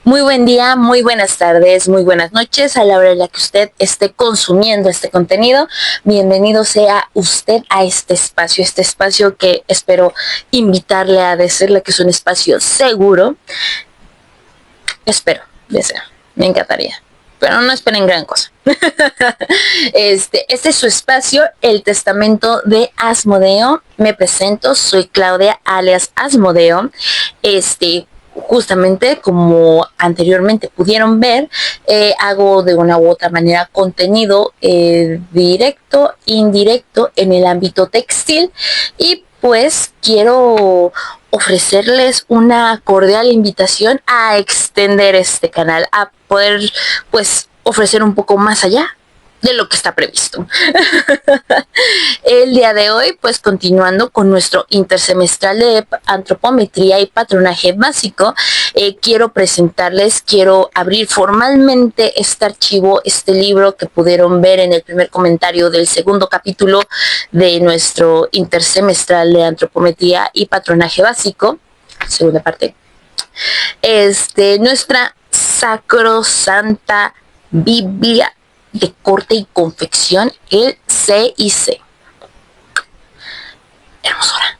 Muy buen día, muy buenas tardes, muy buenas noches a la hora en la que usted esté consumiendo este contenido. Bienvenido sea usted a este espacio que espero invitarle a decirle que es un espacio seguro. Espero, deseo, me encantaría, pero no esperen gran cosa. Este es su espacio, El Testamento de Asmodeo. Me presento, soy Claudia alias Asmodeo. Justamente como anteriormente pudieron ver, hago de una u otra manera contenido directo, indirecto en el ámbito textil y pues quiero ofrecerles una cordial invitación a extender este canal, a poder pues ofrecer un poco más allá de lo que está previsto. El día de hoy, pues continuando con nuestro intersemestral de antropometría y patronaje básico, quiero abrir formalmente este archivo, este libro que pudieron ver en el primer comentario del segundo capítulo de nuestro intersemestral de antropometría y patronaje básico, segunda parte. Nuestra sacrosanta Biblia de corte y confección, el CIC. Hermosura.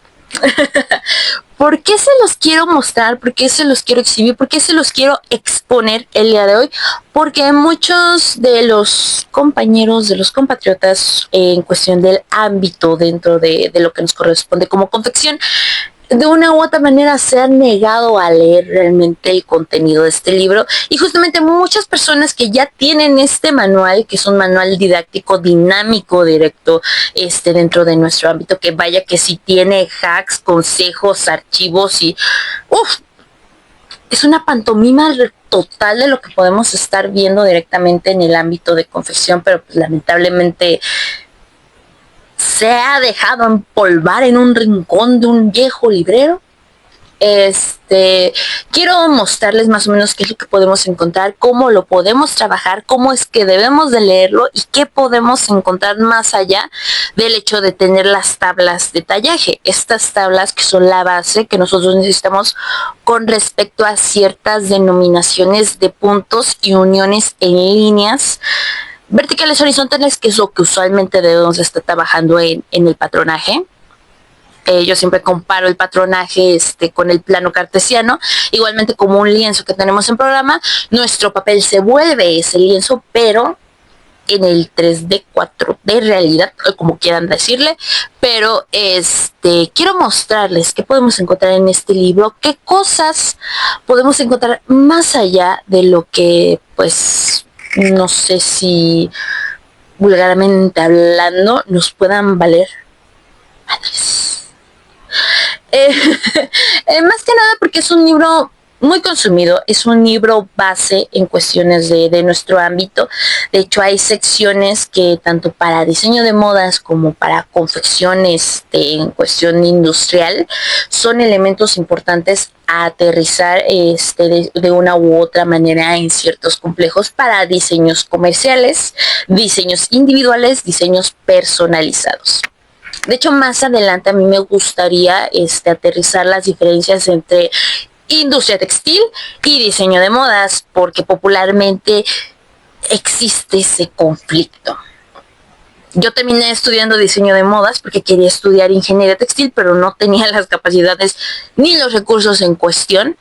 ¿Por qué se los quiero mostrar? ¿Por qué se los quiero exhibir? ¿Por qué se los quiero exponer el día de hoy? Porque muchos de los compañeros, de los compatriotas en cuestión del ámbito dentro de lo que nos corresponde como confección, de una u otra manera se han negado a leer realmente el contenido de este libro, y justamente muchas personas que ya tienen este manual, que es un manual didáctico dinámico directo dentro de nuestro ámbito, que vaya que sí tiene hacks, consejos, archivos y es una pantomima total de lo que podemos estar viendo directamente en el ámbito de confección, pero pues lamentablemente se ha dejado empolvar en un rincón de un viejo librero. Quiero mostrarles más o menos qué es lo que podemos encontrar, cómo lo podemos trabajar, cómo es que debemos de leerlo y qué podemos encontrar más allá del hecho de tener las tablas de tallaje. Estas tablas que son la base que nosotros necesitamos con respecto a ciertas denominaciones de puntos y uniones en líneas verticales horizontales, que es lo que usualmente debemos estar trabajando en el patronaje. Yo siempre comparo el patronaje con el plano cartesiano, igualmente como un lienzo que tenemos en programa. Nuestro papel se vuelve ese lienzo, pero en el 3D, 4D realidad, como quieran decirle. Pero quiero mostrarles qué podemos encontrar en este libro, qué cosas podemos encontrar más allá de lo que, pues, no sé si vulgarmente hablando nos puedan valer madres. Más que nada porque es un libro muy consumido, es un libro base en cuestiones de nuestro ámbito. De hecho, hay secciones que tanto para diseño de modas como para confección en cuestión industrial son elementos importantes a aterrizar de una u otra manera en ciertos complejos para diseños comerciales, diseños individuales, diseños personalizados. De hecho, más adelante a mí me gustaría aterrizar las diferencias entre industria textil y diseño de modas, porque popularmente existe ese conflicto. Yo terminé estudiando diseño de modas porque quería estudiar ingeniería textil, pero no tenía las capacidades ni los recursos en cuestión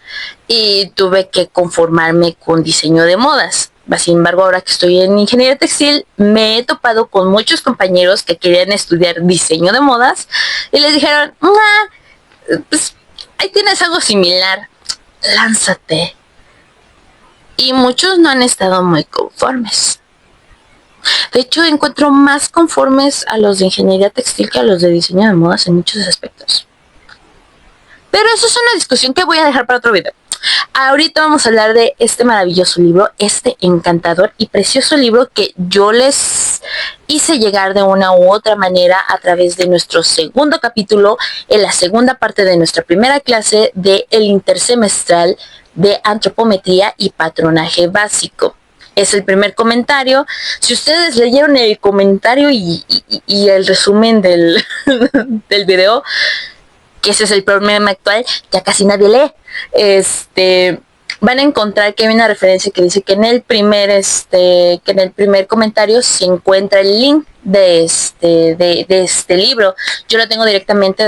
y tuve que conformarme con diseño de modas. Sin embargo, ahora que estoy en ingeniería textil, me he topado con muchos compañeros que querían estudiar diseño de modas y les dijeron, pues ahí tienes algo similar, lánzate. Y muchos no han estado muy conformes. De hecho, encuentro más conformes a los de ingeniería textil que a los de diseño de modas en muchos aspectos. Pero eso es una discusión que voy a dejar para otro video. Ahorita vamos a hablar de este maravilloso libro, este encantador y precioso libro que yo les hice llegar de una u otra manera a través de nuestro segundo capítulo, en la segunda parte de nuestra primera clase del intersemestral de antropometría y patronaje básico. Es el primer comentario. Si ustedes leyeron el comentario y el resumen del, del video, que ese es el problema actual, ya casi nadie lee, van a encontrar que hay una referencia que dice que en el primer comentario se encuentra el link de este libro. Yo lo tengo directamente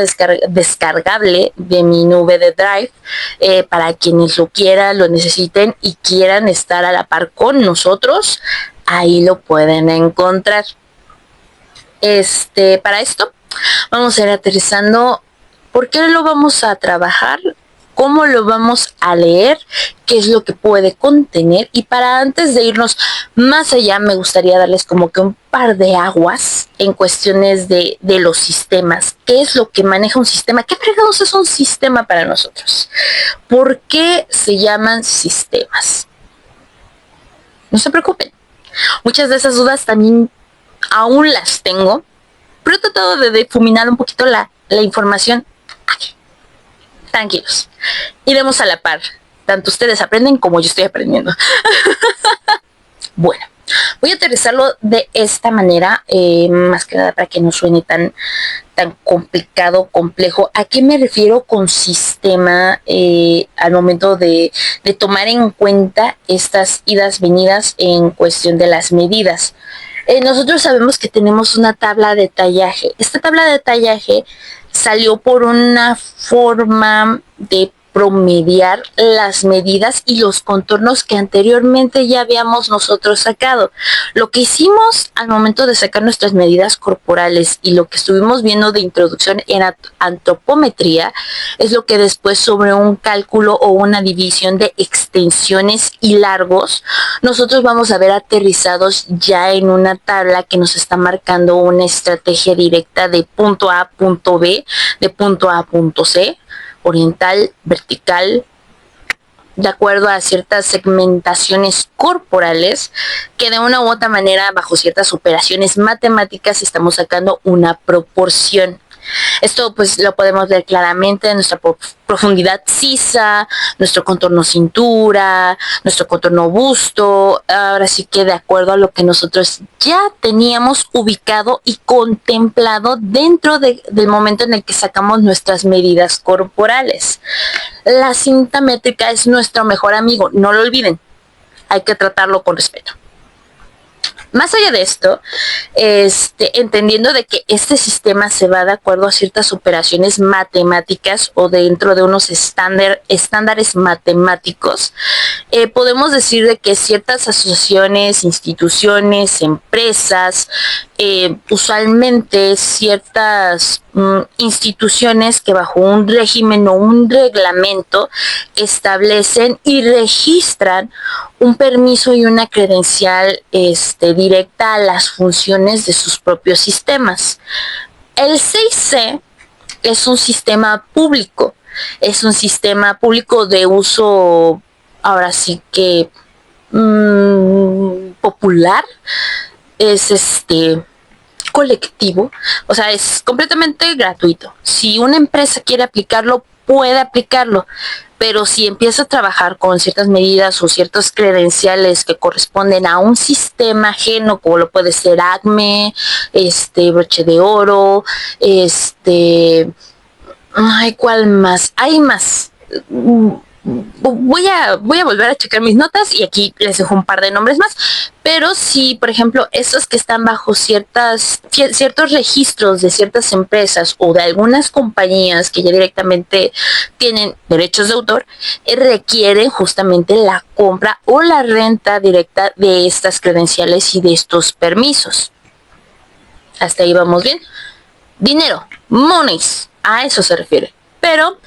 descargable de mi nube de Drive, para quienes lo quieran, lo necesiten y quieran estar a la par con nosotros, ahí lo pueden encontrar. Para esto vamos a ir aterrizando. ¿Por qué lo vamos a trabajar? ¿Cómo lo vamos a leer? ¿Qué es lo que puede contener? Y para antes de irnos más allá, me gustaría darles como que un par de aguas en cuestiones de los sistemas. ¿Qué es lo que maneja un sistema? ¿Qué fregados es un sistema para nosotros? ¿Por qué se llaman sistemas? No se preocupen. Muchas de esas dudas también aún las tengo, pero he tratado de difuminar un poquito la información aquí. Tranquilos, iremos a la par. Tanto ustedes aprenden como yo estoy aprendiendo. Bueno, voy a aterrizarlo de esta manera, más que nada para que no suene tan complicado, complejo. ¿A qué me refiero con sistema al momento de tomar en cuenta estas idas, venidas en cuestión de las medidas? Nosotros sabemos que tenemos una tabla de tallaje. Esta tabla de tallaje salió por una forma de promediar las medidas y los contornos que anteriormente ya habíamos nosotros sacado. Lo que hicimos al momento de sacar nuestras medidas corporales y lo que estuvimos viendo de introducción en antropometría es lo que después, sobre un cálculo o una división de extensiones y largos, nosotros vamos a ver aterrizados ya en una tabla que nos está marcando una estrategia directa de punto A a punto B, de punto A a punto C, oriental, vertical, de acuerdo a ciertas segmentaciones corporales que de una u otra manera, bajo ciertas operaciones matemáticas, estamos sacando una proporción. Esto pues lo podemos ver claramente en nuestra profundidad sisa, nuestro contorno cintura, nuestro contorno busto. Ahora sí que de acuerdo a lo que nosotros ya teníamos ubicado y contemplado dentro del momento en el que sacamos nuestras medidas corporales. La cinta métrica es nuestro mejor amigo, no lo olviden, hay que tratarlo con respeto. Más allá de esto, entendiendo de que este sistema se va de acuerdo a ciertas operaciones matemáticas o dentro de unos estándares matemáticos, podemos decir de que ciertas asociaciones, instituciones, empresas, usualmente ciertas instituciones que bajo un régimen o un reglamento establecen y registran un permiso y una credencial directa a las funciones de sus propios sistemas. El 6C es un sistema público, de uso, ahora sí que popular, es colectivo, o sea, es completamente gratuito. Si una empresa quiere aplicarlo, puede aplicarlo, pero si empieza a trabajar con ciertas medidas o ciertos credenciales que corresponden a un sistema ajeno, como lo puede ser ACME, Broche de Oro, ay, ¿cuál más? Hay más. Voy a volver a checar mis notas y aquí les dejo un par de nombres más, pero si, por ejemplo, estos que están bajo ciertos registros de ciertas empresas o de algunas compañías que ya directamente tienen derechos de autor, requieren justamente la compra o la renta directa de estas credenciales y de estos permisos. Hasta ahí vamos bien. Dinero, monies, a eso se refiere. Pero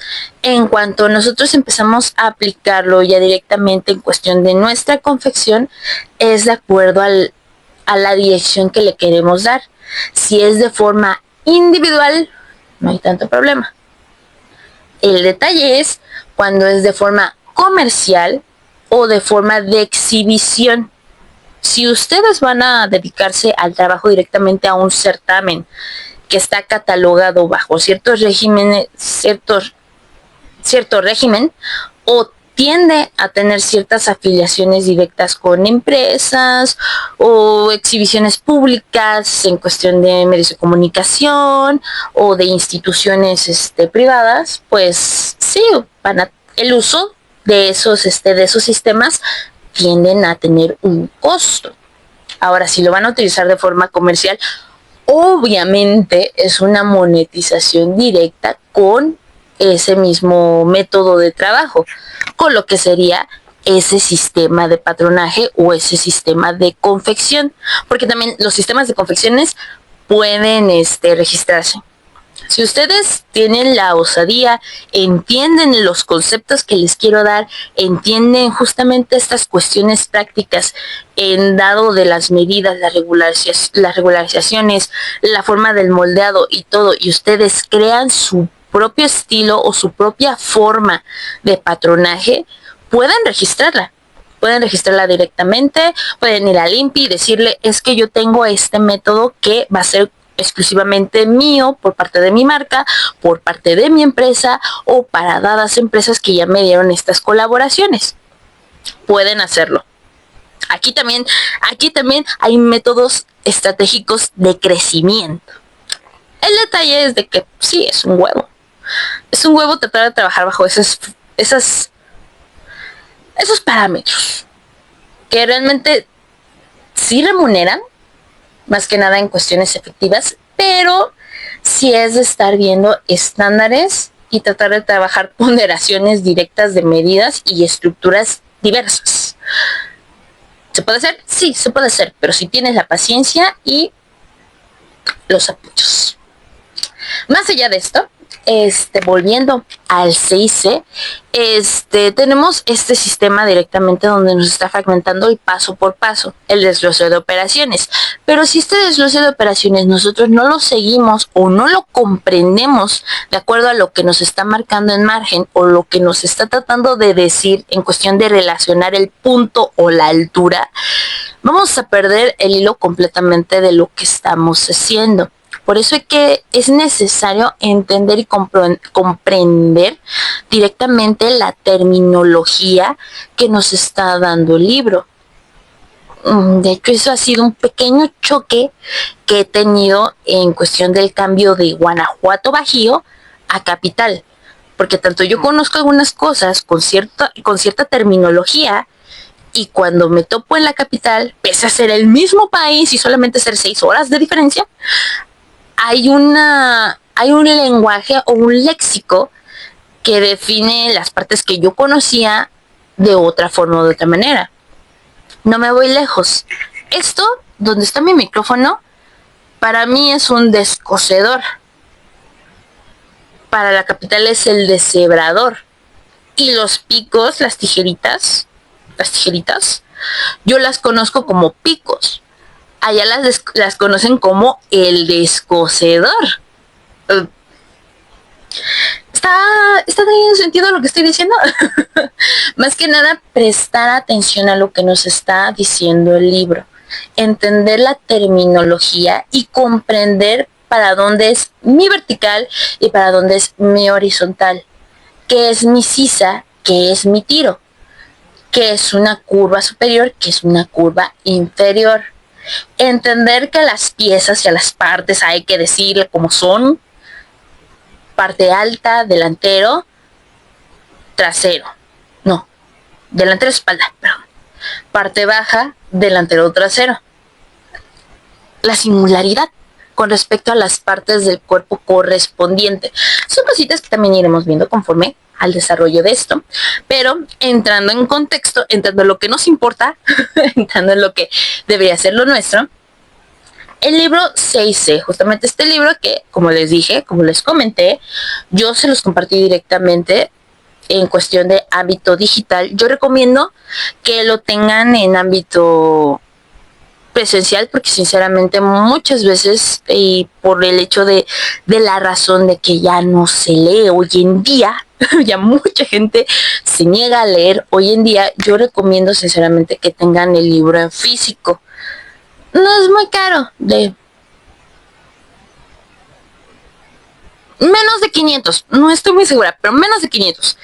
en cuanto nosotros empezamos a aplicarlo ya directamente en cuestión de nuestra confección, es de acuerdo a la dirección que le queremos dar. Si es de forma individual, no hay tanto problema. El detalle es cuando es de forma comercial o de forma de exhibición. Si ustedes van a dedicarse al trabajo directamente a un certamen que está catalogado bajo cierto régimen, o tiende a tener ciertas afiliaciones directas con empresas o exhibiciones públicas en cuestión de medios de comunicación o de instituciones privadas, pues sí, el uso de esos sistemas tienden a tener un costo. Ahora, si lo van a utilizar de forma comercial, obviamente es una monetización directa con ese mismo método de trabajo, con lo que sería ese sistema de patronaje o ese sistema de confección, porque también los sistemas de confecciones pueden registrarse. Si ustedes tienen la osadía, entienden los conceptos que les quiero dar, entienden justamente estas cuestiones prácticas en dado de las medidas, las regularizaciones, la forma del moldeado y todo, y ustedes crean su propio estilo o su propia forma de patronaje, pueden registrarla. Pueden registrarla directamente, pueden ir al INPI y decirle, es que yo tengo este método que va a ser exclusivamente mío por parte de mi marca, por parte de mi empresa o para dadas empresas que ya me dieron estas colaboraciones. Pueden hacerlo. Aquí también hay métodos estratégicos de crecimiento. El detalle es de que sí, es un huevo. Es un huevo tratar de trabajar bajo esos parámetros que realmente sí remuneran, más que nada en cuestiones efectivas, pero sí es de estar viendo estándares y tratar de trabajar ponderaciones directas de medidas y estructuras diversas. ¿Se puede hacer? Sí, se puede hacer, pero si tienes la paciencia y los apoyos. Más allá de esto, volviendo al 6C, tenemos este sistema directamente donde nos está fragmentando el paso por paso, el desglose de operaciones. Pero si este desglose de operaciones nosotros no lo seguimos o no lo comprendemos de acuerdo a lo que nos está marcando en margen o lo que nos está tratando de decir en cuestión de relacionar el punto o la altura, vamos a perder el hilo completamente de lo que estamos haciendo. Por eso es que es necesario entender y comprender directamente la terminología que nos está dando el libro. De hecho, eso ha sido un pequeño choque que he tenido en cuestión del cambio de Guanajuato Bajío a Capital. Porque tanto yo conozco algunas cosas con cierta terminología, y cuando me topo en la capital, pese a ser el mismo país y solamente ser 6 horas de diferencia, hay un lenguaje o un léxico que define las partes que yo conocía de otra forma o de otra manera. No me voy lejos. Esto, donde está mi micrófono, para mí es un descosedor. Para la capital es el deshebrador. Y los picos, las tijeritas, yo las conozco como picos. Allá las conocen como el descosedor. ¿Está teniendo sentido lo que estoy diciendo? Más que nada, prestar atención a lo que nos está diciendo el libro. Entender la terminología y comprender para dónde es mi vertical y para dónde es mi horizontal. ¿Qué es mi sisa? ¿Qué es mi tiro? ¿Qué es una curva superior? ¿Qué es una curva inferior? Entender que a las piezas y a las partes hay que decirle cómo son. Parte alta, delantero, trasero. No, delantero, espalda, perdón. Parte baja, delantero, trasero. La singularidad con respecto a las partes del cuerpo correspondiente. Son cositas que también iremos viendo conforme al desarrollo de esto, pero entrando en contexto, entrando en lo que nos importa, entrando en lo que debería ser lo nuestro, el libro 6C, justamente este libro que, como les dije, como les comenté, yo se los compartí directamente en cuestión de ámbito digital. Yo recomiendo que lo tengan en ámbito presencial, porque sinceramente muchas veces, y por el hecho de la razón de que ya no se lee hoy en día, ya mucha gente se niega a leer hoy en día, yo recomiendo sinceramente que tengan el libro en físico. No es muy caro, Menos de 500, no estoy muy segura, pero menos de 500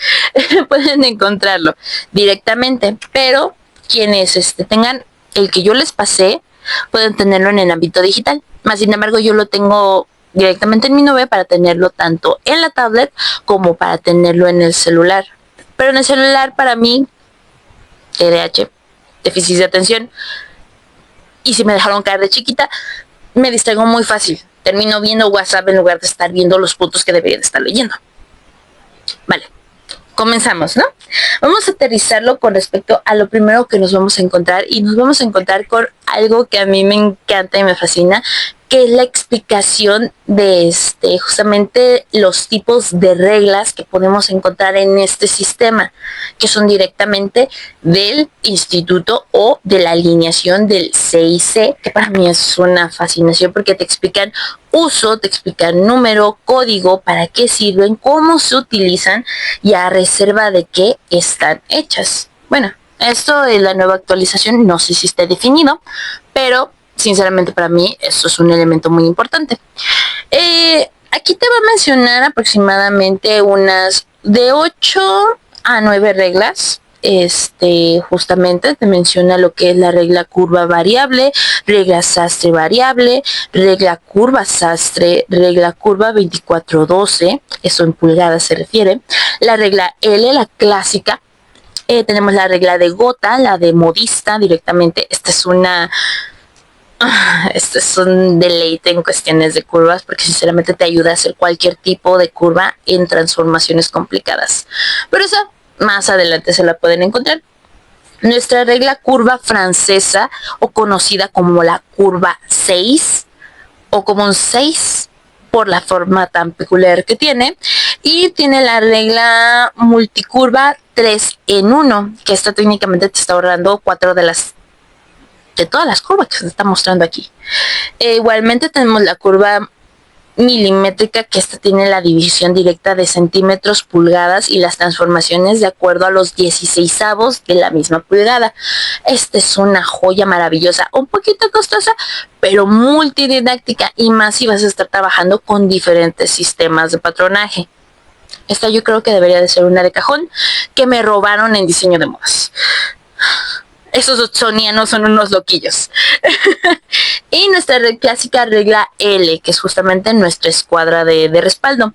pueden encontrarlo directamente, pero quienes tengan el que yo les pasé pueden tenerlo en el ámbito digital. Más sin embargo, yo lo tengo directamente en mi nube para tenerlo tanto en la tablet como para tenerlo en el celular. Pero en el celular, para mí, TDAH, déficit de atención, y si me dejaron caer de chiquita, me distraigo muy fácil. Termino viendo WhatsApp en lugar de estar viendo los puntos que debería de estar leyendo. Vale, comenzamos, ¿no? Vamos a aterrizarlo con respecto a lo primero que nos vamos a encontrar, y nos vamos a encontrar con algo que a mí me encanta y me fascina, que es la explicación de justamente los tipos de reglas que podemos encontrar en este sistema, que son directamente del instituto o de la alineación del CIC, que para mí es una fascinación porque te explican uso, te explican número, código, para qué sirven, cómo se utilizan y a reserva de qué están hechas. Bueno, esto de la nueva actualización no sé si está definido, pero sinceramente para mí eso es un elemento muy importante. Aquí te va a mencionar aproximadamente unas de 8 a 9 reglas. Justamente te menciona lo que es la regla curva variable, regla sastre variable, regla curva sastre, regla curva 2412, eso en pulgadas se refiere, la regla L, la clásica. Tenemos la regla de gota, la de modista directamente. Este es un deleite en cuestiones de curvas porque sinceramente te ayuda a hacer cualquier tipo de curva en transformaciones complicadas. Pero esa más adelante se la pueden encontrar. Nuestra regla curva francesa, o conocida como la curva 6 o como un 6 por la forma tan peculiar que tiene. Y tiene la regla multicurva 3 en 1, que esta técnicamente te está ahorrando 4 de todas las curvas que se está mostrando aquí. Igualmente tenemos la curva milimétrica, que esta tiene la división directa de centímetros, pulgadas y las transformaciones de acuerdo a los 16avos de la misma pulgada. Esta es una joya maravillosa, un poquito costosa, pero multididáctica, y más si vas a estar trabajando con diferentes sistemas de patronaje. Esta yo creo que debería de ser una de cajón, que me robaron en diseño de modas. Esos sonianos son unos loquillos. Y nuestra clásica regla L, que es justamente nuestra escuadra de respaldo.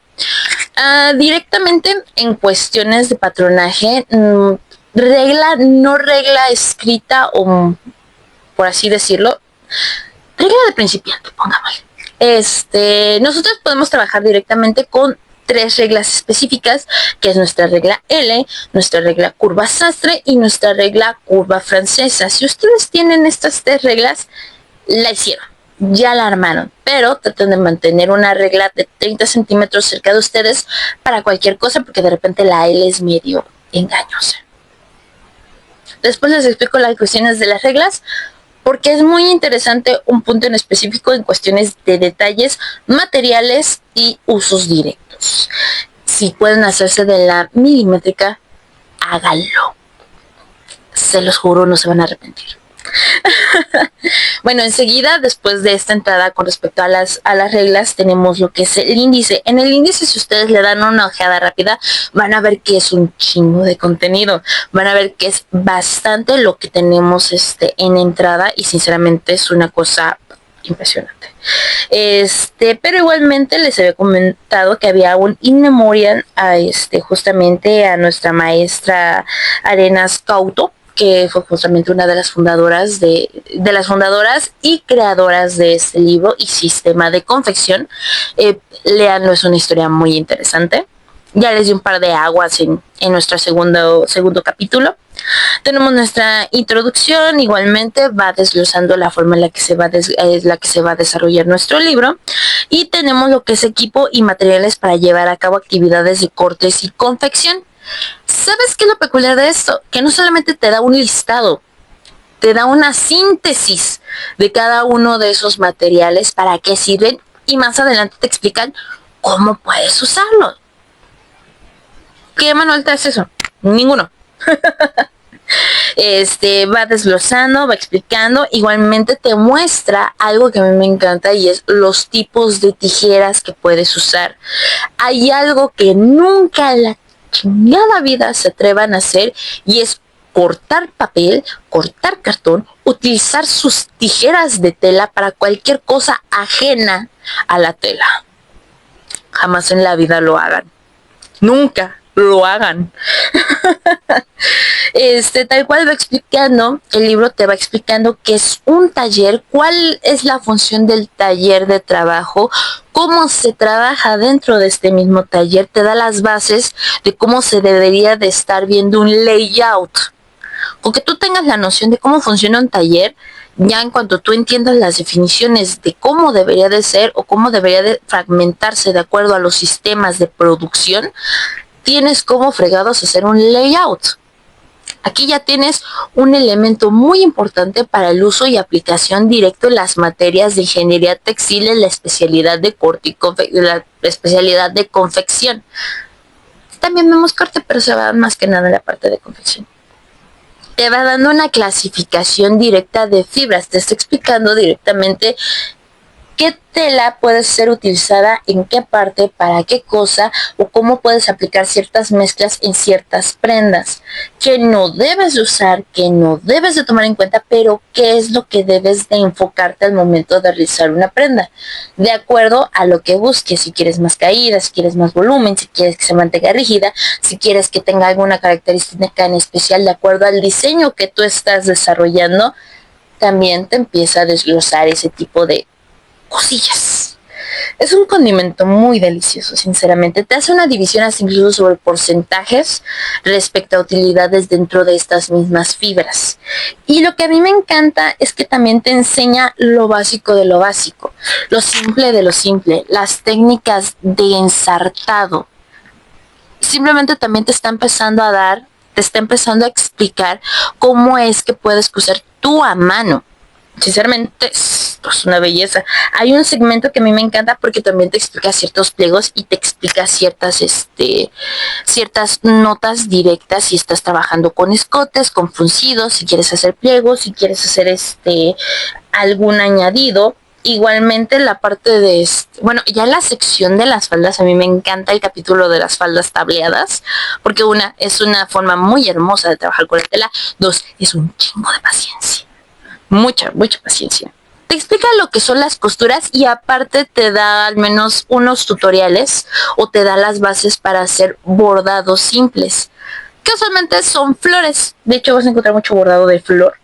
Directamente en cuestiones de patronaje, regla, no regla escrita, o por así decirlo, regla de principiante, pongámosle. Nosotros podemos trabajar directamente con 3 reglas específicas, que es nuestra regla L, nuestra regla curva sastre y nuestra regla curva francesa. Si ustedes tienen estas 3 reglas, la hicieron, ya la armaron, pero traten de mantener una regla de 30 centímetros cerca de ustedes para cualquier cosa, porque de repente la L es medio engañosa. Después les explico las cuestiones de las reglas, porque es muy interesante un punto en específico en cuestiones de detalles, materiales y usos directos. Si pueden hacerse de la milimétrica, háganlo. Se los juro, no se van a arrepentir. Bueno, enseguida, después de esta entrada con respecto a las reglas, tenemos lo que es el índice. En el índice, si ustedes le dan una ojeada rápida, van a ver que es un chingo de contenido. Van a ver que es bastante lo que tenemos en entrada, y sinceramente es una cosa impresionante. Pero igualmente les había comentado que había un in memoriam a justamente a nuestra maestra Arenas Cauto, que fue justamente una de las fundadoras y creadoras de este libro y sistema de confección. Leanlo, es una historia muy interesante. Ya les di un par de aguas en nuestro segundo capítulo. Tenemos nuestra introducción, igualmente va desglosando la forma en la que se va a desarrollar nuestro libro, y tenemos lo que es equipo y materiales para llevar a cabo actividades de cortes y confección. ¿Sabes qué es lo peculiar de esto? Que no solamente te da un listado, te da una síntesis de cada uno de esos materiales, para qué sirven, y más adelante te explican cómo puedes usarlo. ¿Qué manual te hace eso? Ninguno. Va desglosando, va explicando, igualmente te muestra algo que a mí me encanta y es los tipos de tijeras que puedes usar. Hay algo que nunca en la chingada vida se atrevan a hacer y es cortar papel, cortar cartón, utilizar sus tijeras de tela para cualquier cosa ajena a la tela. Jamás en la vida lo hagan. Nunca lo hagan. Tal cual va explicando, el libro te va explicando qué es un taller, cuál es la función del taller de trabajo, cómo se trabaja dentro de este mismo taller, te da las bases de cómo se debería de estar viendo un layout. Con que tú tengas la noción de cómo funciona un taller, ya en cuanto tú entiendas las definiciones de cómo debería de ser o cómo debería de fragmentarse de acuerdo a los sistemas de producción, tienes cómo fregados hacer un layout. Aquí ya tienes un elemento muy importante para el uso y aplicación directo en las materias de ingeniería textil en la especialidad de corte y la especialidad de confección. También vemos corte, pero se va más que nada en la parte de confección. Te va dando una clasificación directa de fibras, te está explicando directamente qué tela puede ser utilizada en qué parte, para qué cosa, o cómo puedes aplicar ciertas mezclas en ciertas prendas, que no debes de usar, que no debes de tomar en cuenta, pero qué es lo que debes de enfocarte al momento de realizar una prenda, de acuerdo a lo que busques, si quieres más caída, si quieres más volumen, si quieres que se mantenga rígida, si quieres que tenga alguna característica en especial de acuerdo al diseño que tú estás desarrollando, también te empieza a desglosar ese tipo de cosillas. Es un condimento muy delicioso, sinceramente. Te hace una división así incluso sobre porcentajes respecto a utilidades dentro de estas mismas fibras. Y lo que a mí me encanta es que también te enseña lo básico de lo básico, lo simple de lo simple, las técnicas de ensartado. Simplemente también te está empezando a explicar cómo es que puedes coser tú a mano. Sinceramente es una belleza. Hay un segmento que a mí me encanta porque también te explica ciertos pliegos y te explica ciertas notas directas si estás trabajando con escotes, con fruncidos, si quieres hacer pliegos, si quieres hacer algún añadido. Igualmente la parte de ya la sección de las faldas, a mí me encanta el capítulo de las faldas tableadas, porque una, es una forma muy hermosa de trabajar con la tela, dos, es un chingo de paciencia. Mucha paciencia. Te explica lo que son las costuras y aparte te da al menos unos tutoriales o te da las bases para hacer bordados simples, que usualmente son flores. De hecho vas a encontrar mucho bordado de flor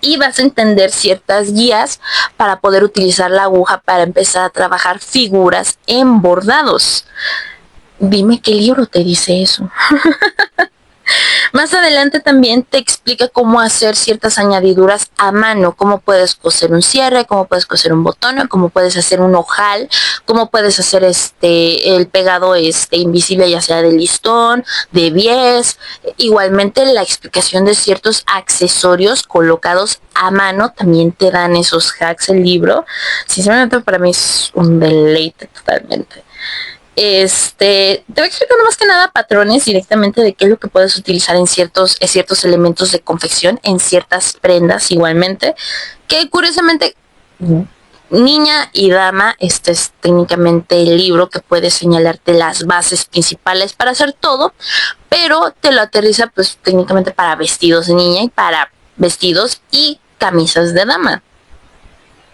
y vas a entender ciertas guías para poder utilizar la aguja para empezar a trabajar figuras en bordados. Dime qué libro te dice eso. Más adelante también te explica cómo hacer ciertas añadiduras a mano, cómo puedes coser un cierre, cómo puedes coser un botón, cómo puedes hacer un ojal, cómo puedes hacer el pegado invisible, ya sea de listón, de bies. Igualmente la explicación de ciertos accesorios colocados a mano, también te dan esos hacks el libro. Sinceramente para mí es un deleite totalmente. Te voy explicando más que nada patrones directamente de qué es lo que puedes utilizar en ciertos elementos de confección, en ciertas prendas igualmente, que curiosamente niña y dama, este es técnicamente el libro que puede señalarte las bases principales para hacer todo, pero te lo aterriza pues técnicamente para vestidos de niña y para vestidos y camisas de dama,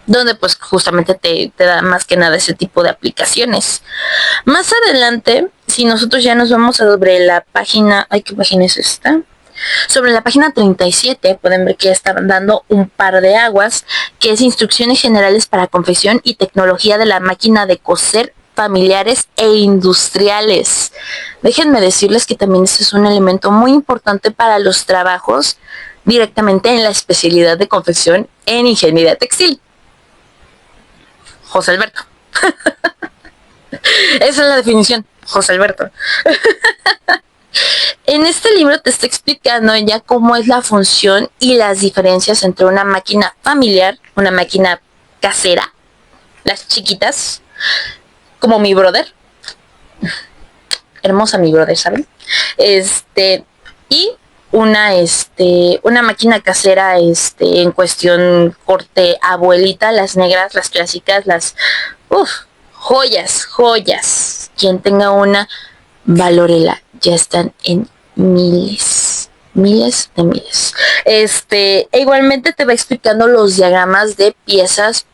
donde pues justamente te da más que nada ese tipo de aplicaciones. Más adelante, si nosotros ya nos vamos sobre la página, ¿qué página es esta? Sobre la página 37 pueden ver que ya están dando un par de aguas, que es instrucciones generales para confección y tecnología de la máquina de coser familiares e industriales. Déjenme decirles que también este es un elemento muy importante para los trabajos directamente en la especialidad de confección en ingeniería textil. José Alberto. Esa es la definición, José Alberto. En este libro te está explicando ya cómo es la función y las diferencias entre una máquina familiar, una máquina casera, las chiquitas, como mi brother. Hermosa mi brother, ¿saben? Y una máquina casera, en cuestión corte abuelita, las negras, las clásicas, uf, joyas, joyas. Quien tenga una, valórela, ya están en miles, miles de miles. E igualmente te va explicando los diagramas de piezas,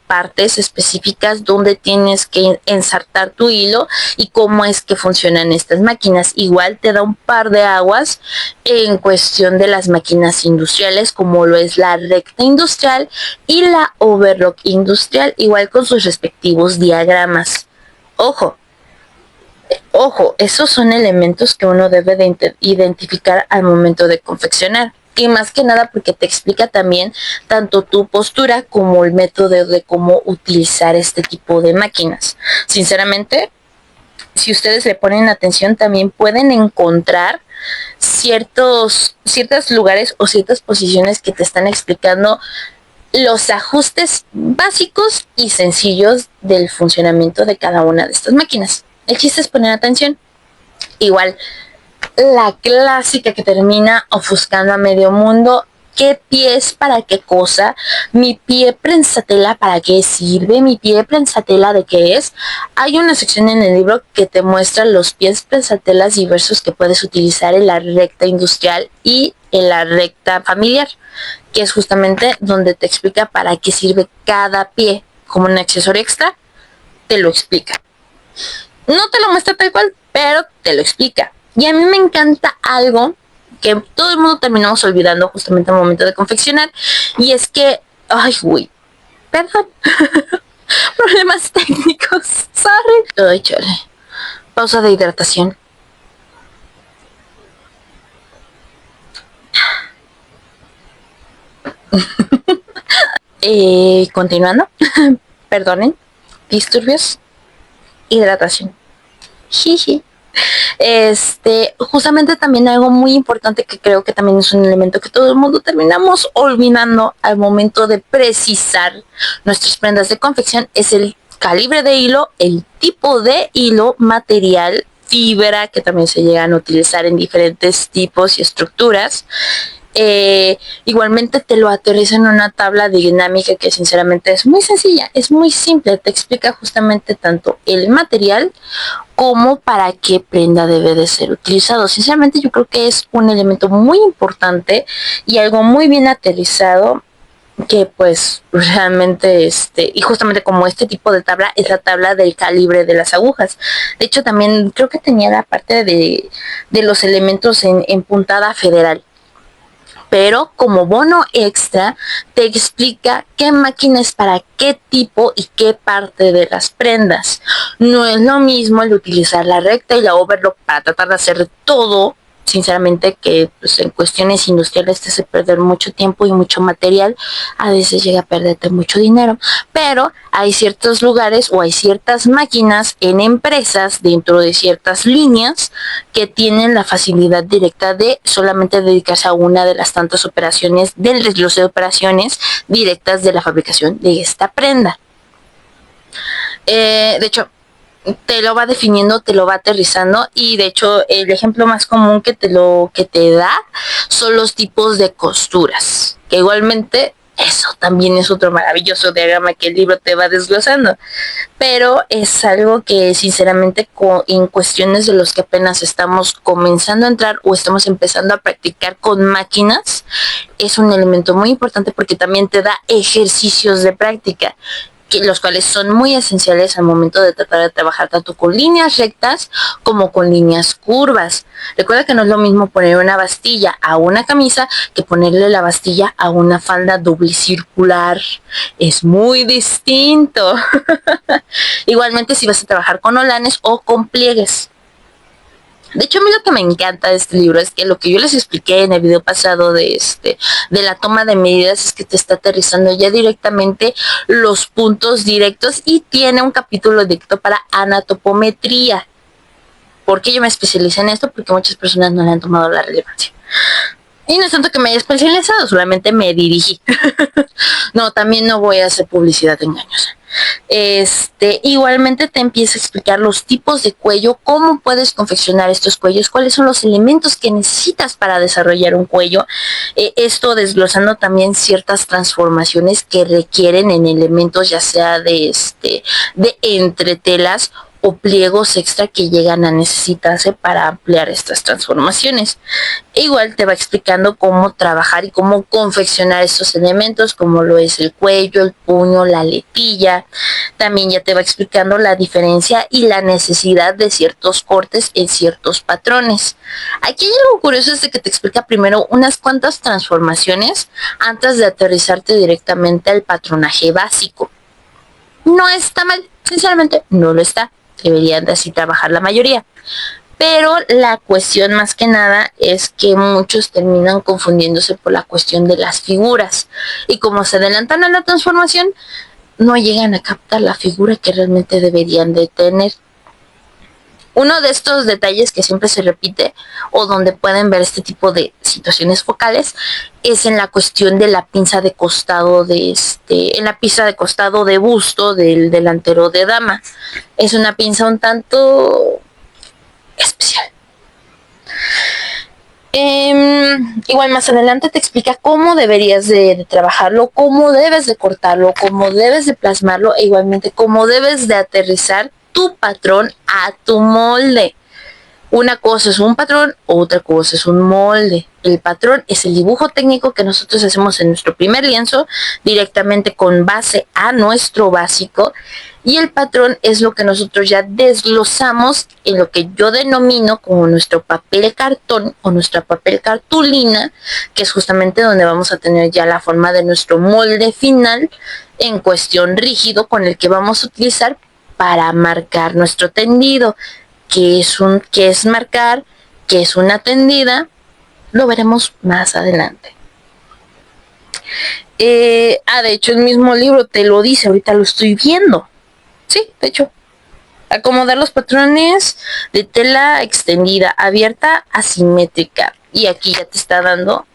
partes específicas donde tienes que ensartar tu hilo y cómo es que funcionan estas máquinas. Igual te da un par de aguas en cuestión de las máquinas industriales, como lo es la recta industrial y la overlock industrial, igual con sus respectivos diagramas. Ojo, Ojo, esos son elementos que uno debe de identificar al momento de confeccionar. Y más que nada porque te explica también tanto tu postura como el método de cómo utilizar este tipo de máquinas. Sinceramente, si ustedes le ponen atención, también pueden encontrar ciertos lugares o ciertas posiciones que te están explicando los ajustes básicos y sencillos del funcionamiento de cada una de estas máquinas. El chiste es poner atención. Igual, la clásica que termina ofuscando a medio mundo. ¿Qué pie es para qué cosa? Mi pie prensatela, ¿para qué sirve? Mi pie prensatela, ¿de qué es? Hay una sección en el libro que te muestra los pies prensatelas diversos que puedes utilizar en la recta industrial y en la recta familiar, que es justamente donde te explica para qué sirve cada pie. Como un accesorio extra, te lo explica. No te lo muestra tal cual, pero te lo explica. Y a mí me encanta algo que todo el mundo terminamos olvidando justamente al momento de confeccionar, y es que, perdón, problemas técnicos, sorry. Ay, chale. Pausa de hidratación. Continuando, perdonen, disturbios, hidratación. Jiji. Justamente también algo muy importante que creo que también es un elemento que todo el mundo terminamos olvidando al momento de precisar nuestras prendas de confección es el calibre de hilo, el tipo de hilo, material, fibra, que también se llegan a utilizar en diferentes tipos y estructuras. Igualmente te lo aterriza en una tabla dinámica que sinceramente es muy sencilla, es muy simple, te explica justamente tanto el material como para qué prenda debe de ser utilizado. Sinceramente yo creo que es un elemento muy importante y algo muy bien aterrizado, que pues realmente y justamente como este tipo de tabla es la tabla del calibre de las agujas. De hecho también creo que tenía la parte de los elementos en puntada federal, pero como bono extra te explica qué máquina es para qué tipo y qué parte de las prendas. No es lo mismo el utilizar la recta y la overlock para tratar de hacer todo. Sinceramente que pues, en cuestiones industriales te hace perder mucho tiempo y mucho material, a veces llega a perderte mucho dinero, pero hay ciertos lugares o hay ciertas máquinas en empresas dentro de ciertas líneas que tienen la facilidad directa de solamente dedicarse a una de las tantas operaciones, del desglose de operaciones directas de la fabricación de esta prenda. De hecho, te lo va definiendo, te lo va aterrizando, y de hecho el ejemplo más común que te da son los tipos de costuras, que igualmente eso también es otro maravilloso diagrama que el libro te va desglosando, pero es algo que sinceramente en cuestiones de los que apenas estamos comenzando a entrar o estamos empezando a practicar con máquinas, es un elemento muy importante porque también te da ejercicios de práctica, los cuales son muy esenciales al momento de tratar de trabajar tanto con líneas rectas como con líneas curvas. Recuerda que no es lo mismo poner una bastilla a una camisa que ponerle la bastilla a una falda doble circular. Es muy distinto. Igualmente si vas a trabajar con holanes o con pliegues. De hecho, a mí lo que me encanta de este libro es que lo que yo les expliqué en el video pasado de la toma de medidas es que te está aterrizando ya directamente los puntos directos y tiene un capítulo directo para anatopometría. ¿Por qué yo me especialicé en esto? Porque muchas personas no le han tomado la relevancia. Y no es tanto que me haya especializado, solamente me dirigí. No, también no voy a hacer publicidad engañosa. Igualmente te empieza a explicar los tipos de cuello, cómo puedes confeccionar estos cuellos, cuáles son los elementos que necesitas para desarrollar un cuello. Esto desglosando también ciertas transformaciones que requieren en elementos, ya sea de entretelas o pliegos extra que llegan a necesitarse para ampliar estas transformaciones. Igual te va explicando cómo trabajar y cómo confeccionar estos elementos, como lo es el cuello, el puño, la letilla. También ya te va explicando la diferencia y la necesidad de ciertos cortes en ciertos patrones. Aquí hay algo curioso, es de que te explica primero unas cuantas transformaciones antes de aterrizarte directamente al patronaje básico. No está mal, sinceramente no lo está. Deberían de así trabajar la mayoría. Pero la cuestión más que nada es que muchos terminan confundiéndose por la cuestión de las figuras. Y como se adelantan a la transformación, no llegan a captar la figura que realmente deberían de tener. Uno de estos detalles que siempre se repite o donde pueden ver este tipo de situaciones focales es en la cuestión de la pinza de costado en la pinza de costado de busto del delantero de dama. Es una pinza un tanto especial. Igual más adelante te explica cómo deberías de trabajarlo, cómo debes de cortarlo, cómo debes de plasmarlo e igualmente cómo debes de aterrizar tu patrón a tu molde. Una cosa es un patrón, otra cosa es un molde. El patrón es el dibujo técnico que nosotros hacemos en nuestro primer lienzo directamente con base a nuestro básico, y el patrón es lo que nosotros ya desglosamos en lo que yo denomino como nuestro papel cartón o nuestra papel cartulina, que es justamente donde vamos a tener ya la forma de nuestro molde final en cuestión rígido con el que vamos a utilizar para marcar nuestro tendido. ¿Qué es marcar? ¿Qué es una tendida? Lo veremos más adelante. De hecho el mismo libro te lo dice, ahorita lo estoy viendo. Sí, de hecho. Acomodar los patrones de tela extendida, abierta, asimétrica. Y aquí ya te está dando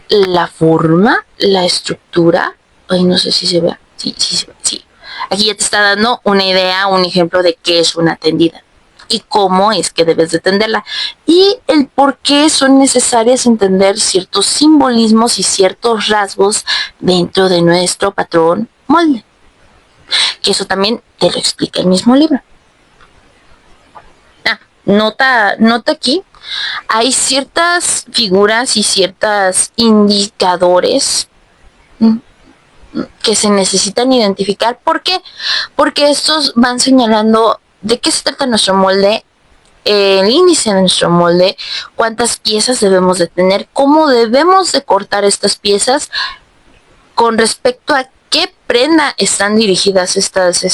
la forma, la estructura. Ay, no sé si se ve. Sí. Aquí ya te está dando una idea, un ejemplo de qué es una tendida y cómo es que debes de tenderla y el por qué son necesarias entender ciertos simbolismos y ciertos rasgos dentro de nuestro patrón molde, que eso también te lo explica el mismo libro. Nota aquí, hay ciertas figuras y ciertos indicadores que se necesitan identificar. ¿Por qué? Porque estos van señalando de qué se trata nuestro molde, el índice de nuestro molde, cuántas piezas debemos de tener, cómo debemos de cortar estas piezas, con respecto a qué prenda están dirigidas estas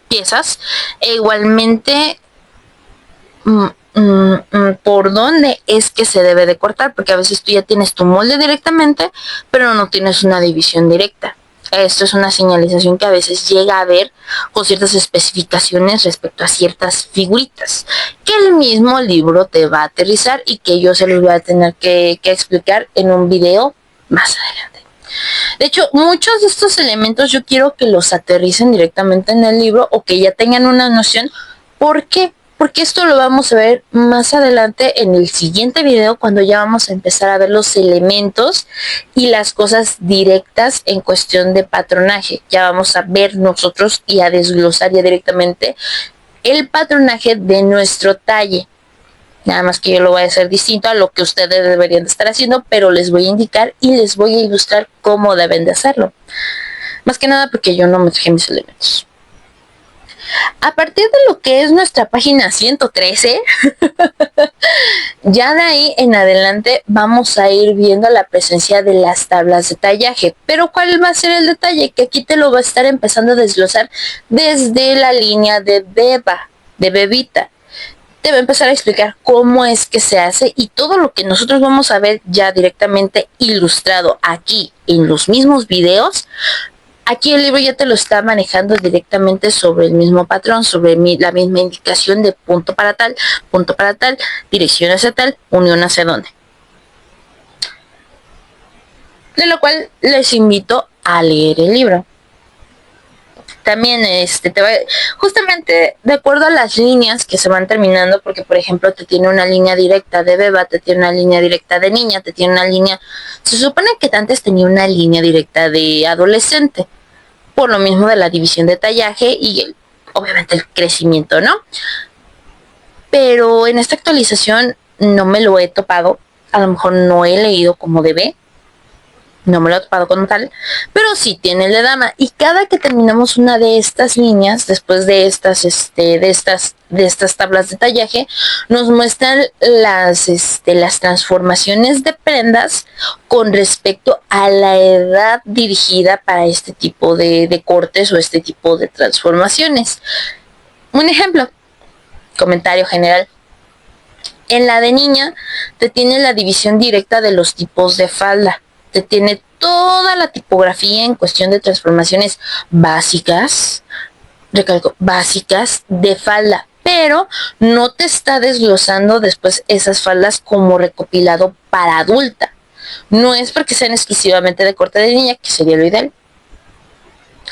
piezas, e igualmente por dónde es que se debe de cortar, porque a veces tú ya tienes tu molde directamente, pero no tienes una división directa. Esto es una señalización que a veces llega a haber con ciertas especificaciones respecto a ciertas figuritas, que el mismo libro te va a aterrizar y que yo se los voy a tener que explicar en un video más adelante. De hecho, muchos de estos elementos yo quiero que los aterricen directamente en el libro o que ya tengan una noción. ¿Por qué? Porque esto lo vamos a ver más adelante en el siguiente video, cuando ya vamos a empezar a ver los elementos y las cosas directas en cuestión de patronaje. Ya vamos a ver nosotros y a desglosar ya directamente el patronaje de nuestro talle. Nada más que yo lo voy a hacer distinto a lo que ustedes deberían de estar haciendo, pero les voy a indicar y les voy a ilustrar cómo deben de hacerlo. Más que nada porque yo no me fijé mis elementos. A partir de lo que es nuestra página 113, ya de ahí en adelante vamos a ir viendo la presencia de las tablas de tallaje. Pero ¿cuál va a ser el detalle? Que aquí te lo va a estar empezando a desglosar desde la línea de bebita. Te va a empezar a explicar cómo es que se hace y todo lo que nosotros vamos a ver ya directamente ilustrado aquí en los mismos videos. Aquí el libro ya te lo está manejando directamente sobre el mismo patrón, sobre la misma indicación de punto para tal, dirección hacia tal, unión hacia dónde. de lo cual les invito a leer el libro. También justamente de acuerdo a las líneas que se van terminando, porque por ejemplo te tiene una línea directa de beba, te tiene una línea directa de niña, te tiene una línea, se supone que antes tenía una línea directa de adolescente, por lo mismo de la división de tallaje y obviamente el crecimiento, ¿no? Pero en esta actualización no me lo he topado, a lo mejor no he leído como debe, no me lo he topado como tal, pero sí tiene el de dama. Y cada que terminamos una de estas líneas, después de estas tablas de tallaje, nos muestran las transformaciones de prendas con respecto a la edad dirigida para este tipo de cortes o este tipo de transformaciones. Un ejemplo, comentario general. En la de niña te tiene la división directa de los tipos de falda. Te tiene toda la tipografía en cuestión de transformaciones básicas, recalco, básicas de falda, pero no te está desglosando después esas faldas como recopilado para adulta. No es porque sean exclusivamente de corte de niña, que sería lo ideal.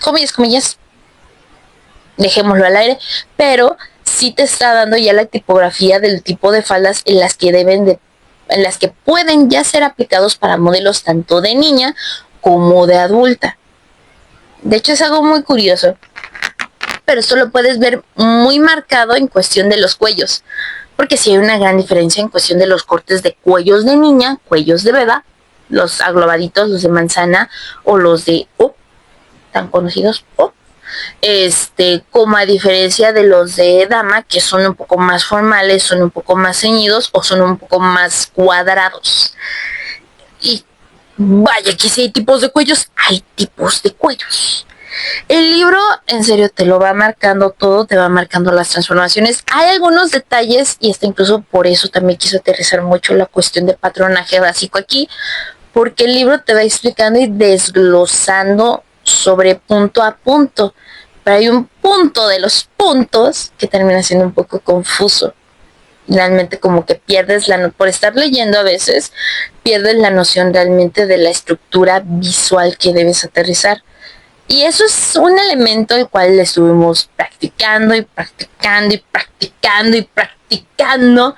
Comillas, dejémoslo al aire, pero sí te está dando ya la tipografía del tipo de faldas en las que pueden ya ser aplicados para modelos tanto de niña como de adulta. De hecho es algo muy curioso, pero esto lo puedes ver muy marcado en cuestión de los cuellos, porque sí hay una gran diferencia en cuestión de los cortes de cuellos de niña, cuellos de beba, los aglobaditos, los de manzana o los de O, tan conocidos O, como a diferencia de los de dama, que son un poco más formales, son un poco más ceñidos o son un poco más cuadrados. Y vaya que si hay tipos de cuellos, hay tipos de cuellos. El libro, en serio, te lo va marcando todo, te va marcando las transformaciones. Hay algunos detalles, y incluso por eso también quiso aterrizar mucho la cuestión de patronaje básico aquí, porque el libro te va explicando y desglosando sobre punto a punto. Pero hay un punto de los puntos que termina siendo un poco confuso. Realmente como que por estar leyendo a veces, pierdes la noción realmente de la estructura visual que debes aterrizar. Y eso es un elemento el cual estuvimos practicando y practicando y practicando y practicando,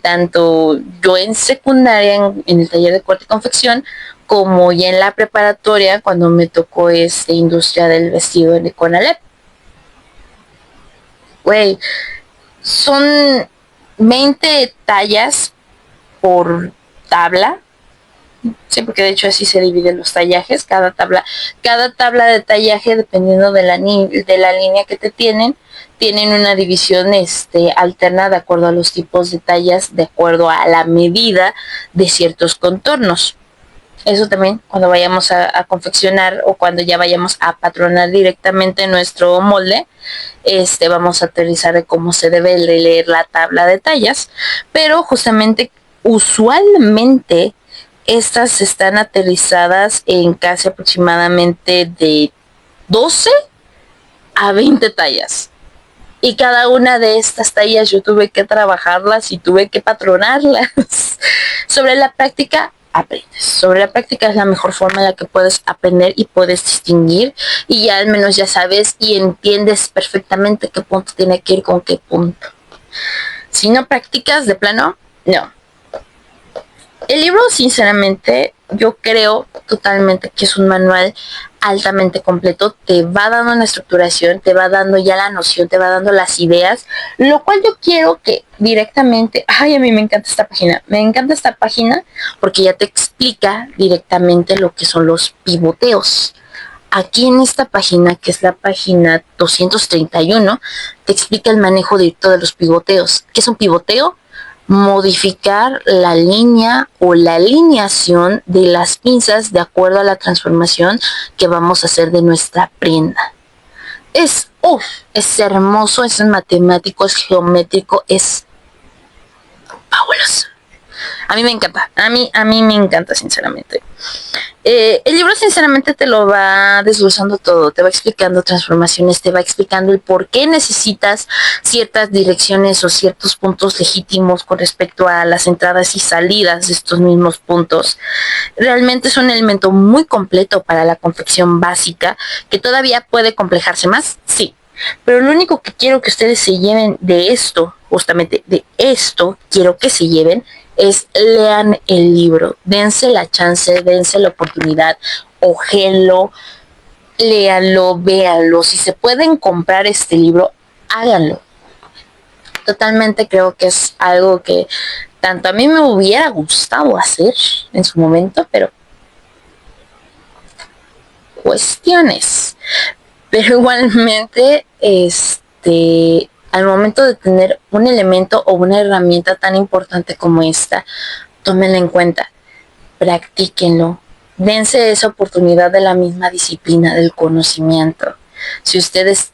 tanto yo en secundaria, en el taller de corte y confección, como ya en la preparatoria cuando me tocó industria del vestido de Conalep. Güey, son 20 tallas por tabla. Sí, porque de hecho así se dividen los tallajes, cada tabla de tallaje, dependiendo de la línea que te tienen una división alterna de acuerdo a los tipos de tallas, de acuerdo a la medida de ciertos contornos. Eso también cuando vayamos a confeccionar o cuando ya vayamos a patronar directamente nuestro molde, vamos a aterrizar de cómo se debe leer la tabla de tallas, pero justamente usualmente estas están aterrizadas en casi aproximadamente de 12 a 20 tallas. Y cada una de estas tallas yo tuve que trabajarlas y tuve que patronarlas. Sobre la práctica aprendes. Sobre la práctica es la mejor forma en la que puedes aprender y puedes distinguir. Y ya al menos ya sabes y entiendes perfectamente qué punto tiene que ir con qué punto. Si no practicas de plano, no. El libro, sinceramente, yo creo totalmente que es un manual altamente completo. Te va dando una estructuración, te va dando ya la noción, te va dando las ideas, lo cual yo quiero que directamente, a mí me encanta esta página porque ya te explica directamente lo que son los pivoteos. Aquí en esta página, que es la página 231, te explica el manejo directo de los pivoteos. ¿Qué es un pivoteo? Modificar la línea o la alineación de las pinzas de acuerdo a la transformación que vamos a hacer de nuestra prenda. Es hermoso, es matemático, es geométrico, es fabuloso. A mí me encanta, a mí me encanta, sinceramente. El libro sinceramente te lo va desglosando todo, te va explicando transformaciones, te va explicando el por qué necesitas ciertas direcciones o ciertos puntos legítimos con respecto a las entradas y salidas de estos mismos puntos. Realmente es un elemento muy completo para la confección básica, que todavía puede complejarse más, sí. Pero lo único que quiero que ustedes se lleven de esto, justamente de esto, quiero que se lleven es lean el libro, dense la chance, dense la oportunidad, ojéenlo, léanlo, véanlo. Si se pueden comprar este libro, háganlo. Totalmente creo que es algo que tanto a mí me hubiera gustado hacer en su momento, pero cuestiones. Pero igualmente, al momento de tener un elemento o una herramienta tan importante como esta, tómenla en cuenta, practíquenlo, dense esa oportunidad de la misma disciplina, del conocimiento. Si ustedes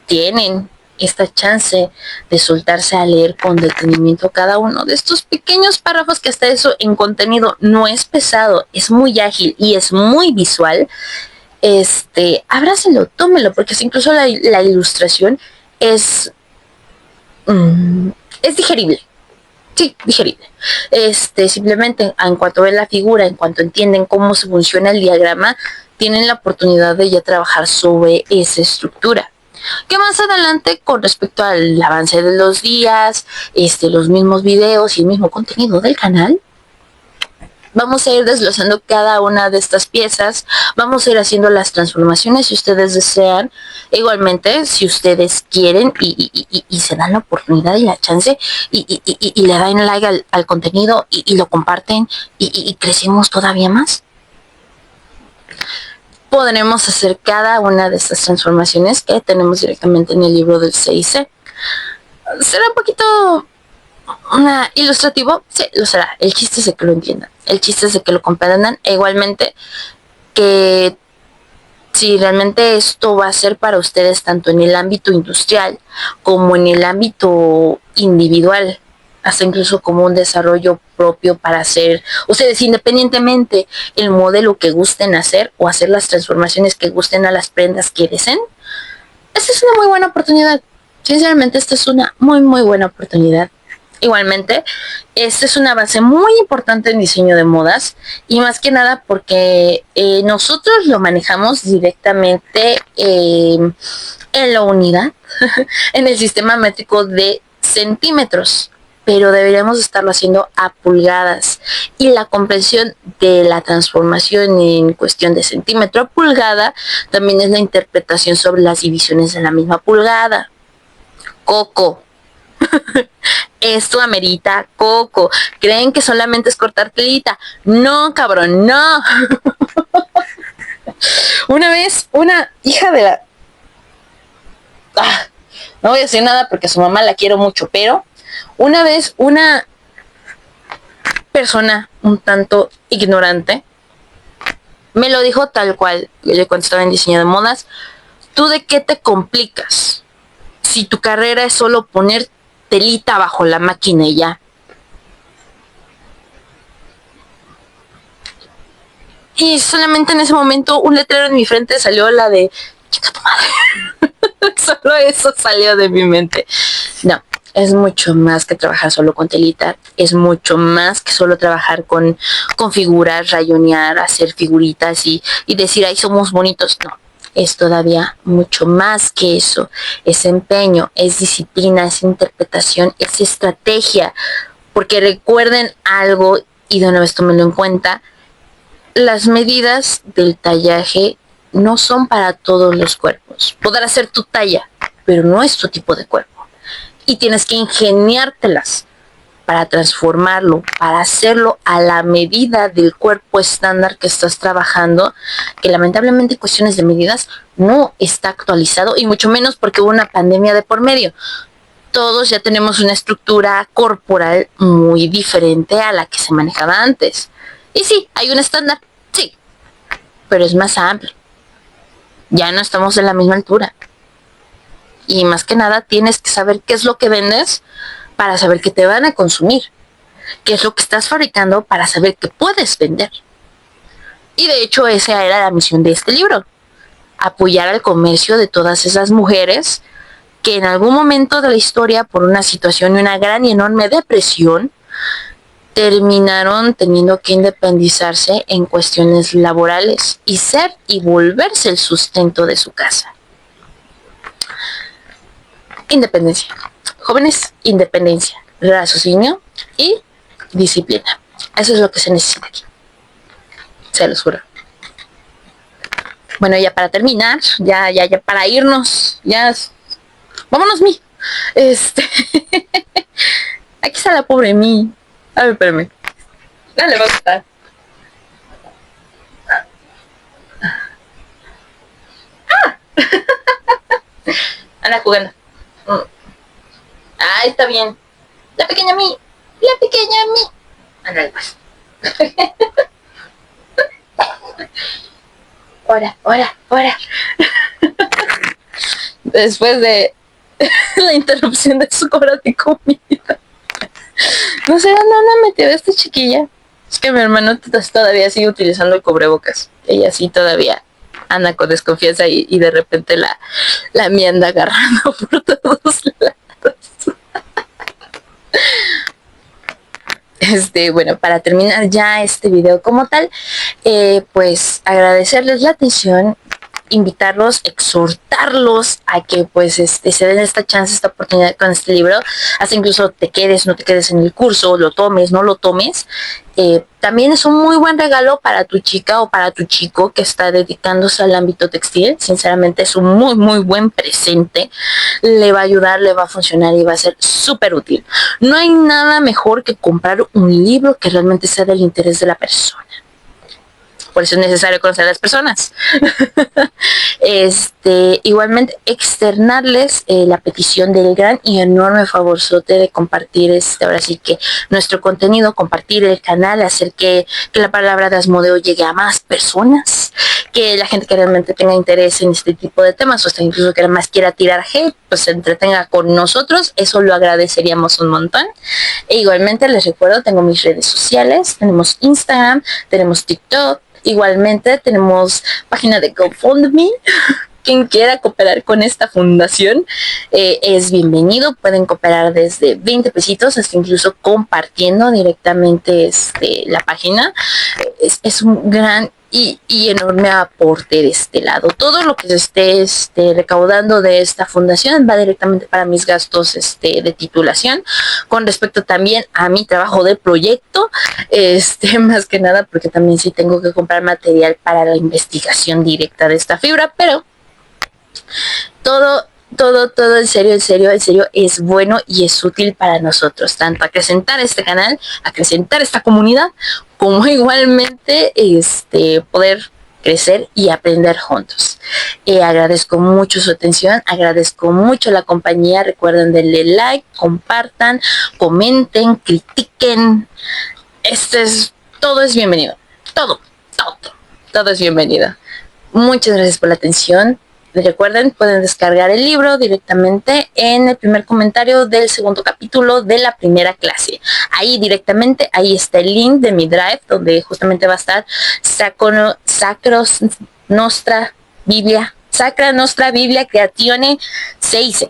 tienen esta chance de soltarse a leer con detenimiento cada uno de estos pequeños párrafos, que hasta eso en contenido no es pesado, es muy ágil y es muy visual, abrácelo, tómelo, porque incluso la ilustración es, es digerible. Sí, digerible. Simplemente en cuanto ven la figura, en cuanto entienden cómo se funciona el diagrama, tienen la oportunidad de ya trabajar sobre esa estructura. Que más adelante, con respecto al avance de los días, los mismos videos y el mismo contenido del canal, vamos a ir desglosando cada una de estas piezas, vamos a ir haciendo las transformaciones si ustedes desean. Igualmente, si ustedes quieren y se dan la oportunidad y la chance y le dan like al contenido y lo comparten y crecemos todavía más, podremos hacer cada una de estas transformaciones que tenemos directamente en el libro del 6C. Será un poquito ilustrativo, sí, lo será. El chiste es de que lo entiendan, el chiste es de que lo comprendan, e igualmente que si realmente esto va a ser para ustedes tanto en el ámbito industrial como en el ámbito individual, hasta incluso como un desarrollo propio para hacer ustedes independientemente el modelo que gusten hacer o hacer las transformaciones que gusten a las prendas que deseen. Esta es una muy buena oportunidad. Sinceramente, esta es una muy buena oportunidad. Igualmente, esta es una base muy importante en diseño de modas, y más que nada porque nosotros lo manejamos directamente en la unidad, en el sistema métrico de centímetros, pero deberíamos estarlo haciendo a pulgadas, y la comprensión de la transformación en cuestión de centímetro a pulgada también es la interpretación sobre las divisiones de la misma pulgada. Coco. Esto amerita coco. ¿Creen que solamente es cortar telita? No, cabrón, no. Una vez, una hija de la... no voy a decir nada porque a su mamá la quiero mucho, pero una vez una persona un tanto ignorante me lo dijo tal cual. Yo cuando estaba en diseño de modas: ¿tú de qué te complicas si tu carrera es solo poner telita bajo la máquina y ya? Y solamente en ese momento un letrero en mi frente salió, la de chica tu madre. Solo eso salió de mi mente. No, es mucho más que trabajar solo con telita, es mucho más que solo trabajar con figuras, rayonear, hacer figuritas y decir, ay, somos bonitos. No, es todavía mucho más que eso. Es empeño, es disciplina, es interpretación, es estrategia. Porque recuerden algo, y de una vez tómenlo en cuenta: las medidas del tallaje no son para todos los cuerpos. Podrá ser tu talla, pero no es tu tipo de cuerpo. Y tienes que ingeniártelas para transformarlo, para hacerlo a la medida del cuerpo estándar que estás trabajando, que lamentablemente en cuestiones de medidas no está actualizado, y mucho menos porque hubo una pandemia de por medio. Todos ya tenemos una estructura corporal muy diferente a la que se manejaba antes. Y sí, hay un estándar, sí, pero es más amplio. Ya no estamos en la misma altura. Y más que nada tienes que saber qué es lo que vendes para saber qué te van a consumir. Qué es lo que estás fabricando para saber qué puedes vender. Y de hecho esa era la misión de este libro, apoyar al comercio de todas esas mujeres que en algún momento de la historia, por una situación y una gran y enorme depresión, terminaron teniendo que independizarse en cuestiones laborales y ser y volverse el sustento de su casa. Independencia. Jóvenes, independencia, raciocinio y disciplina. Eso es lo que se necesita aquí. Se los juro. Bueno, ya para terminar, ya para irnos, ya. Vámonos, Mi. Aquí está la pobre Mi. A ver, espérame. No le va a gustar. ¡Ah! Anda jugando. Ah, está bien. La pequeña Mi. La pequeña Mi. Ándale, pues. Ahora. Después de la interrupción de su hora de comida. No sé dónde anda metida esta chiquilla. Es que mi hermano todavía sigue utilizando el cubrebocas. Ella sí todavía anda con desconfianza y de repente la mía anda agarrando por todos lados. Bueno, para terminar ya este video como tal, pues agradecerles la atención, invitarlos, exhortarlos a que pues se den esta chance, esta oportunidad con este libro, hasta incluso te quedes, no te quedes en el curso, lo tomes, no lo tomes. También es un muy buen regalo para tu chica o para tu chico que está dedicándose al ámbito textil. Sinceramente es un muy muy buen presente, le va a ayudar, le va a funcionar y va a ser súper útil. No hay nada mejor que comprar un libro que realmente sea del interés de la persona. Por eso es necesario conocer a las personas. Igualmente externarles la petición del gran y enorme favorzote de compartir ahora sí que nuestro contenido, compartir el canal, hacer que la palabra de Asmodeo llegue a más personas, que la gente que realmente tenga interés en este tipo de temas, o hasta incluso que más quiera tirar hate, pues se entretenga con nosotros. Eso lo agradeceríamos un montón. E igualmente les recuerdo, tengo mis redes sociales, tenemos Instagram, tenemos TikTok. Igualmente tenemos página de GoFundMe. Quien quiera cooperar con esta fundación es bienvenido. Pueden cooperar desde 20 pesitos hasta incluso compartiendo directamente la página. Es un gran y enorme aporte de este lado. Todo lo que se esté recaudando de esta fundación va directamente para mis gastos de titulación. Con respecto también a mi trabajo de proyecto, más que nada porque también sí tengo que comprar material para la investigación directa de esta fibra, pero todo en serio es bueno y es útil para nosotros, tanto acrecentar este canal, acrecentar esta comunidad, como igualmente poder crecer y aprender juntos. Agradezco mucho su atención, agradezco mucho la compañía. Recuerden darle like, compartan, comenten, critiquen. Todo es bienvenido. Todo es bienvenido. Muchas gracias por la atención. Recuerden, pueden descargar el libro directamente en el primer comentario del segundo capítulo de la primera clase. Ahí directamente, ahí está el link de mi Drive, donde justamente va a estar Sacra Nostra Biblia Creatione 6.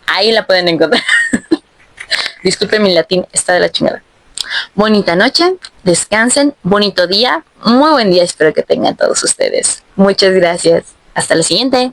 Ahí la pueden encontrar. Disculpen mi latín, está de la chingada. Bonita noche, descansen, bonito día, muy buen día espero que tengan todos ustedes. Muchas gracias. Hasta la siguiente.